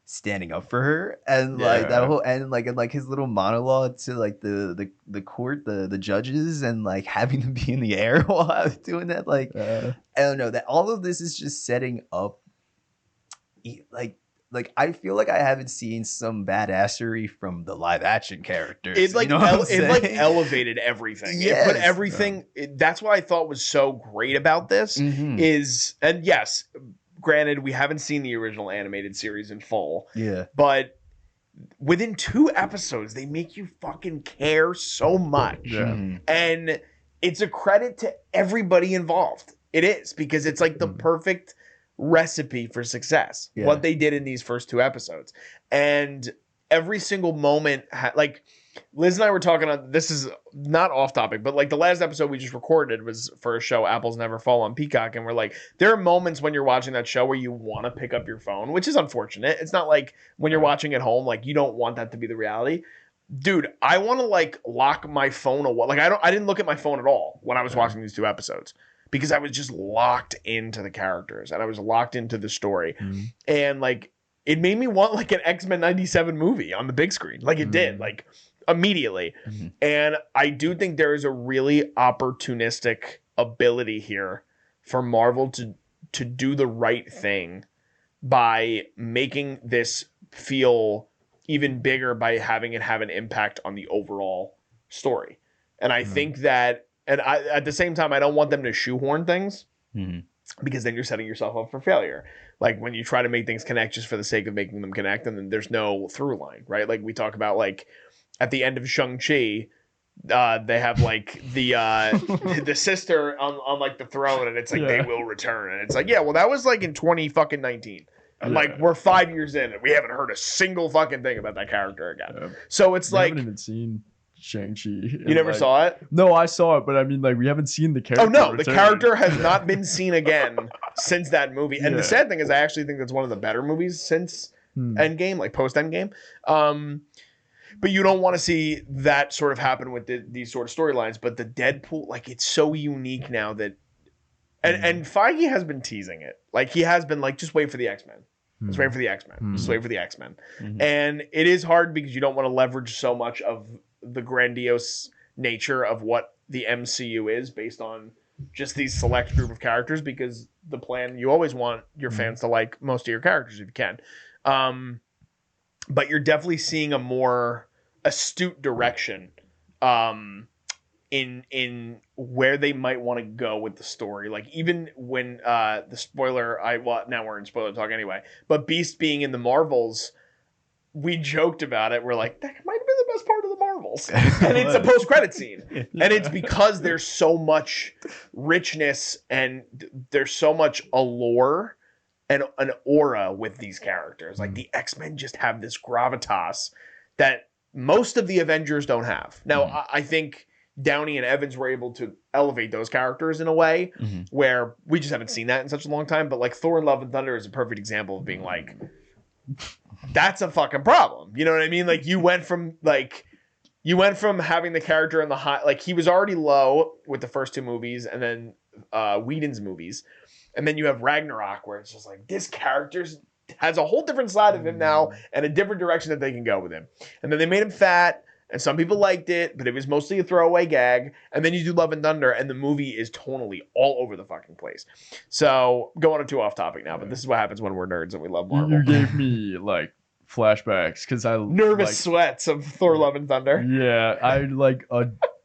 standing up for her, and like that Yeah. whole, and like his little monologue to like the court, the judges, and like having them be in the air while I was doing that. Like I don't know, that all of this is just setting up like I feel like I haven't seen some badassery from the live action characters. It like you know what I'm it like saying? elevated everything. It Yes. put everything. That's what I thought was so great about this. Mhm. Is, and yes, granted, we haven't seen the original animated series in full, Yeah. but within 2 episodes, they make you fucking care so much. Yeah. Mhm. And it's a credit to everybody involved. It is, because it's like the perfect recipe for success. Yeah. What they did in these first 2 episodes. And every single moment, like Liz and I were talking on, this is not off topic, but like the last episode we just recorded was for a show, Apples Never Fall, on Peacock. And we're like, there are moments when you're watching that show where you want to pick up your phone, which is unfortunate. It's not like when you're watching at home, like you don't want that to be the reality. Dude, I want to like lock my phone away. Like I didn't look at my phone at all when I was watching these 2 episodes, because I was just locked into the characters and I was locked into the story. Mm. And like it made me want like an X-Men 97 movie on the big screen. Like it did, like immediately. Mhm. And I do think there is a really opportunistic ability here for Marvel to do the right thing by making this feel even bigger, by having it have an impact on the overall story. And I think that, and I, at the same time, I don't want them to shoehorn things, Mhm. because then you're setting yourself up for failure. Like when you try to make things connect just for the sake of making them connect, and then there's no through line, right? Like we talk about, like at the end of Shang-Chi, they have like the sister on like the throne, and it's like they will return, and it's like, yeah, well that was like in 2019. And like we're 5 years in and we haven't heard a single fucking thing about that character again. Yeah. So it's We like, haven't even seen Shang-Chi. you never saw it? No, I saw it, but I mean, like, we haven't seen the character. Oh no, the return. character has not been seen again since that movie. And the Yeah. sad thing is, I actually think that's one of the better movies since Endgame, like post Endgame. But you don't want to see that sort of happen with these sort of storylines. But the Deadpool, like, it's so unique now that, and Feige has been teasing it. Like he has been like, just wait for the X-Men. Just wait for the X-Men. Just wait for the X-Men. Mhm. And it is hard because you don't want to leverage so much of the grandiose nature of what the MCU is based on just these select group of characters, because the plan, you always want your fans to like most of your characters if you can. But you're definitely seeing a more astute direction in where they might want to go with the story. Like even when the spoiler, now we're in spoiler talk anyway, but Beast being in the Marvels, we joked about it. We're like, that might have been the best part of the Marvels. And it's a post-credit scene. And it's because there's so much richness and there's so much allure and an aura with these characters. Like the X-Men just have this gravitas that most of the Avengers don't have. Now, I think Downey and Evans were able to elevate those characters in a way where we just haven't seen that in such a long time. But like Thor and Love and Thunder is a perfect example of being like, that's a fucking problem. You know what I mean? Like you went from having the character in the high, like he was already low with the first 2 movies, and then Whedon's movies, and then you have Ragnarok where it's just like this character has a whole different side of him now and a different direction that they can go with him. And then they made him fat, and some people liked it, but it was mostly a throwaway gag. And then you do Love and Thunder, and the movie is tonally all over the fucking place. So going on too off topic now, but this is what happens when we're nerds and we love Marvel. You gave me like flashbacks because I Nervous sweats of Thor: Love and Thunder. Yeah,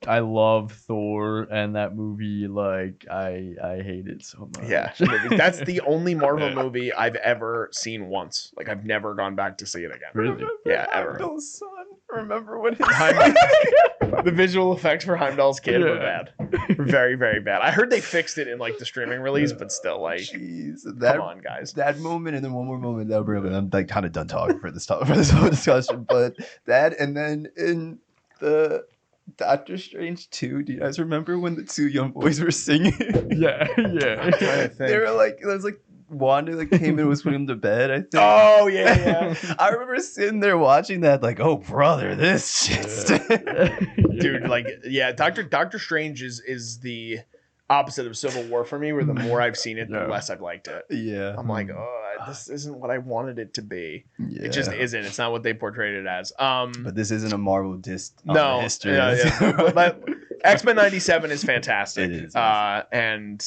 I love Thor, and that movie, like, I hate it so much. Yeah, that's the only Marvel movie I've ever seen once. Like, I've never gone back to see it again. Really? Yeah, ever. Heimdall's son. Remember what his The visual effects for Heimdall's kid were Yeah. bad. Very, very bad. I heard they fixed it in like the streaming release, but still, like, Jeez, come on, guys. That moment and then one more moment that I'm like kind of done talking for this whole discussion, but that and then in the Doctor Strange 2, do you guys remember when the two young boys were singing? Yeah, trying to yeah. think. They were like, it was like Wanda like came and was putting him to bed, I think. Oh yeah. I remember sitting there watching that, like, oh brother, this shit's Dude, like, yeah, Doctor Strange is the opposite of Civil War for me, where the more I've seen it, the Yeah. less I've liked it. Yeah. I'm like, oh, this isn't what I wanted it to be. Yeah. It just isn't. It's not what they portrayed it as. But this isn't a Marvel dist on No, history. yeah. But X-Men 97 is fantastic. It is. And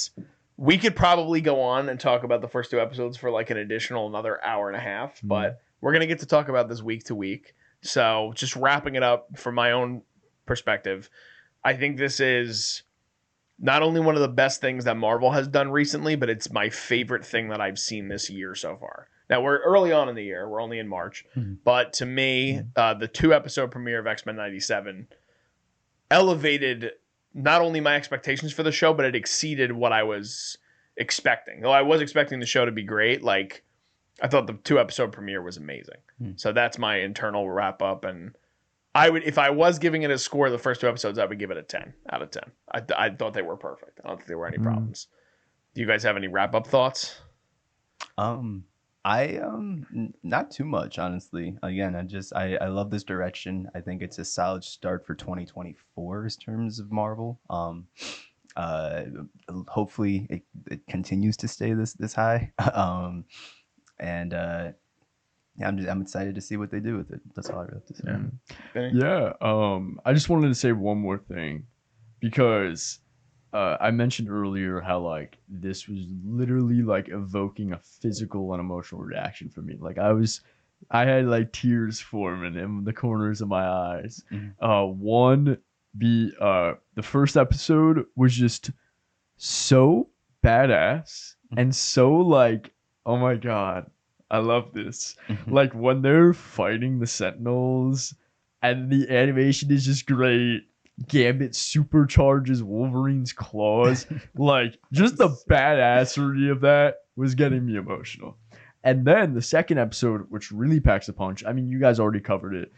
we could probably go on and talk about the first two episodes for like an additional another hour and a half, but we're going to get to talk about this week to week. So just wrapping it up from my own perspective, I think this is not only one of the best things that Marvel has done recently, but it's my favorite thing that I've seen this year so far. Now, we're early on in the year. We're only in March. Mhm. But to me, the 2-episode premiere of X-Men 97 elevated not only my expectations for the show, but it exceeded what I was expecting. Though I was expecting the show to be great, like, I thought the 2-episode premiere was amazing. So that's my internal wrap up. And I would, if I was giving it a score, the first 2 episodes, I would give it a 10 out of 10. I thought they were perfect. I don't think there were any problems. Do you guys have any wrap up thoughts? Not too much, honestly. Again, I love this direction. I think it's a solid start for 2024 in terms of Marvel. Hopefully it continues to stay this high. Yeah, I'm excited to see what they do with it. That's all I really have to say. Vinny? Yeah. I just wanted to say one more thing because I mentioned earlier how like this was literally like evoking a physical and emotional reaction for me. Like I had like tears forming in the corners of my eyes. The first episode was just so badass and so like, oh my god, I love this. Like when they're fighting the Sentinels and the animation is just great. Gambit supercharges Wolverine's claws. Like just the badassery of that was getting me emotional. And then the second episode, which really packs a punch. I mean, you guys already covered it.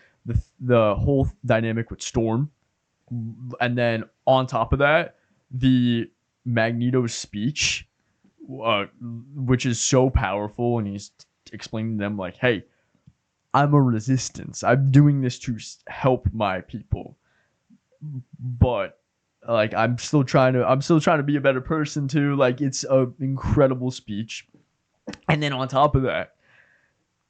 The whole dynamic with Storm. And then on top of that, the Magneto's speech, which is so powerful, and he's explaining to them like, hey, I'm a resistance. I'm doing this to help my people. But like I'm still trying to be a better person too. Like it's an incredible speech. And then on top of that,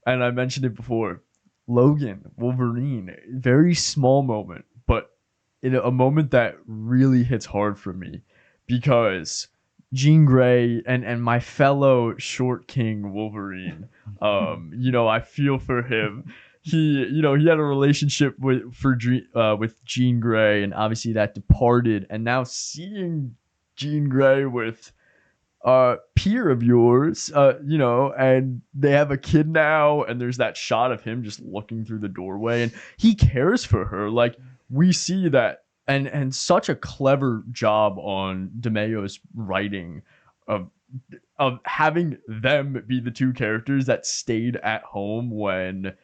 and I mentioned it before, Logan, Wolverine, very small moment, but in a moment that really hits hard for me because Jean Grey and my fellow short king Wolverine, I feel for him. He had a relationship with Jean Grey, and obviously that departed. And now seeing Jean Grey with peer of yours, and they have a kid now, and there's that shot of him just looking through the doorway, and he cares for her. Like we see that, and such a clever job on DeMayo's writing of having them be the two characters that stayed at home when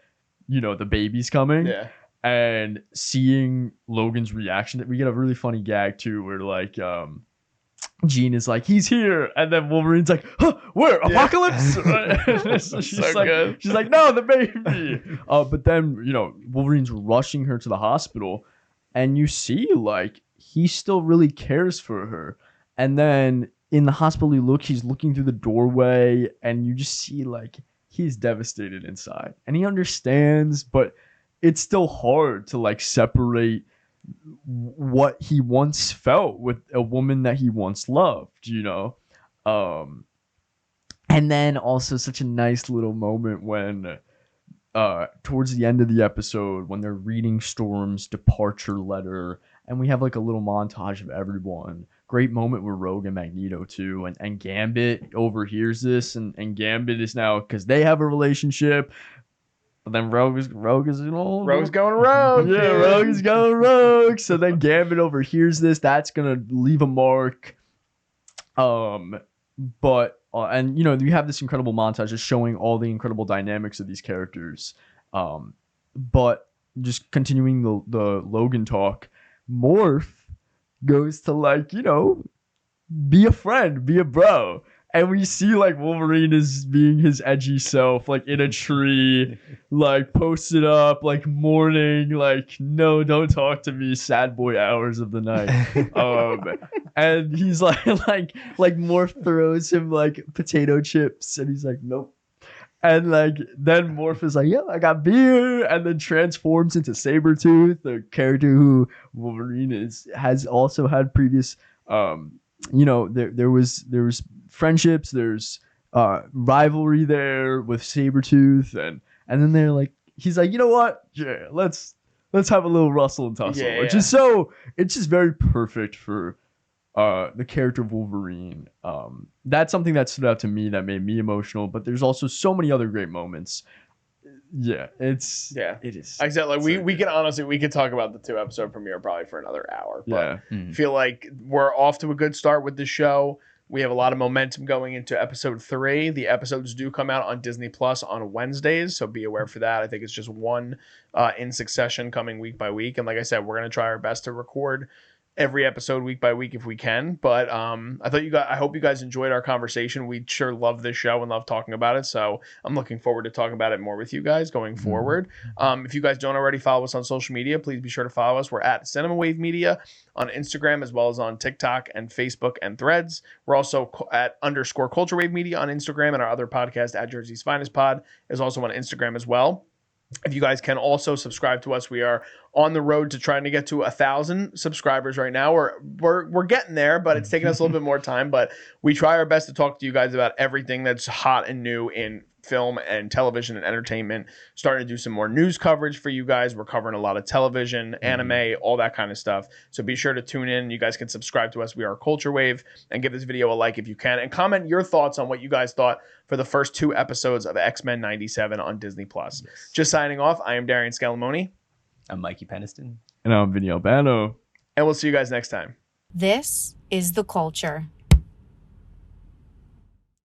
the baby's coming. Yeah. And seeing Logan's reaction, that we get a really funny gag too, where like Jean is like, he's here, and then Wolverine's like, huh, where? Apocalypse? So she's like, good. she's like, no, the baby. But then Wolverine's rushing her to the hospital, and you see like he still really cares for her. And then in the hospital, he's looking through the doorway, and you just see like he's devastated inside, and he understands, but it's still hard to like separate what he once felt with a woman that he once loved, and then also such a nice little moment when towards the end of the episode when they're reading Storm's departure letter, and we have like a little montage of everyone. Great moment with Rogue and Magneto too, and Gambit overhears this, and Gambit is now, because they have a relationship, but then Rogue is Rogue's going rogue. yeah, dude. Rogue is going rogue. So then Gambit overhears this. That's gonna leave a mark. But and you have this incredible montage just showing all the incredible dynamics of these characters. But just continuing the Logan talk, Morph goes to be a friend, be a bro. And we see like Wolverine is being his edgy self, like in a tree, like posted up, like mourning, like, no, don't talk to me, sad boy hours of the night. And he's like Morph throws him like potato chips, and he's like, nope. And like then Morph is like, yeah, I got beer, and then transforms into Sabretooth, the character who Wolverine has also had previous. There was friendships, there's rivalry there with Sabretooth, and then they're like, he's like, you know what? Yeah, let's have a little rustle and tussle. Yeah, Which yeah. is so, it's just very perfect for the character of Wolverine. That's something that stood out to me that made me emotional, but there's also so many other great moments. Yeah, it is. Like I said, like we can honestly, we could talk about the 2-episode premiere probably for another hour. But Yeah. feel like we're off to a good start with the show. We have a lot of momentum going into episode 3. The episodes do come out on Disney Plus on Wednesdays, so be aware for that. I think it's just one in succession coming week by week. And like I said, we're going to try our best to record every episode week by week if we can. But I hope you guys enjoyed our conversation. We sure love this show and love talking about it. So I'm looking forward to talking about it more with you guys going forward. If you guys don't already follow us on social media, please be sure to follow us. We're at Cinema Wave Media on Instagram, as well as on TikTok and Facebook and Threads. We're also at _Culture Wave Media on Instagram, and our other podcast at Jersey's Finest Pod is also on Instagram as well. If you guys can also subscribe to us, we are on the road to trying to get to 1,000 subscribers right now. We're getting there, but it's taking us a little bit more time. But we try our best to talk to you guys about everything that's hot and new in film and television and entertainment. Starting to do some more news coverage for you guys. We're covering a lot of television, anime, all that kind of stuff. So be sure to tune in. You guys can subscribe to us. We are Culture Wave, and give this video a like if you can, and comment your thoughts on what you guys thought for the first 2 episodes of X-Men 97 on Disney Plus. Just signing off. I am Darian Scalamoni. I'm Mikey Peniston. And I'm Vinny Albano. And we'll see you guys next time. This is The Culture.